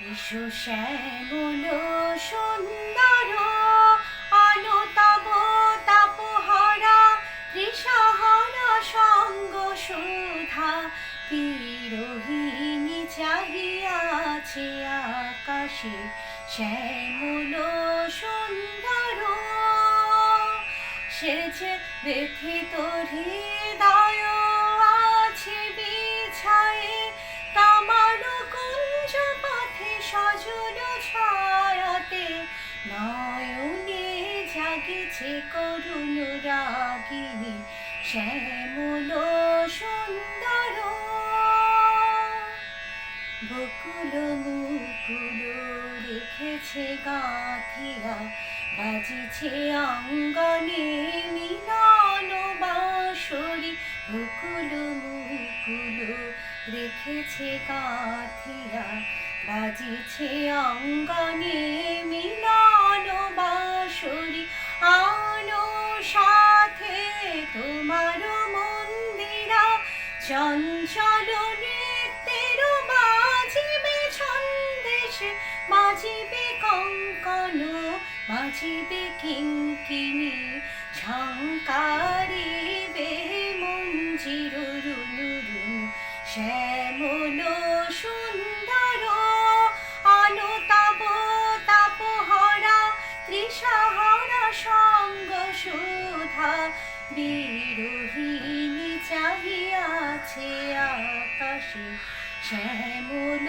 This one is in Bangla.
এসো শ্যামল সুন্দর আলো তব তাপহরা তৃষাহরা সঙ্গ সুধা বিরোহিণী চাহিয়াছে আকাশে শ্যামল সুন্দর সেছে ব্যথিত হৃদয় আছে বিছায়ে তামার কুঞ্জ পথে সজল ছায়াতে নয়নে জাগিছে করুণ রাগিনী শ্যামল সুন্দর বকুল মুকুল রেখেছে গাঁথিয়া বাজিছে অঙ্গনে মিলন বাঁশরি বকুল মুকুল রেখেছে গাঁথিয়া বাজিছে অঙ্গনে মিলন বাঁশরি আলো সাথে তোমার মন্দিরা চঞ্চল নৃত্যের বাজিবে ছন্দেশে বাজিবে কঙ্কন বাজিবে কিঙ্কিণী ঝঙ্কারিবে মঞ্জির রুনু রুনু শ্যামল সুন্দর আলো তব তাপহরা তৃষাহরা সঙ্গ সুধা বিরোহিণী চাহিয়াছে আকাশে শ্যামল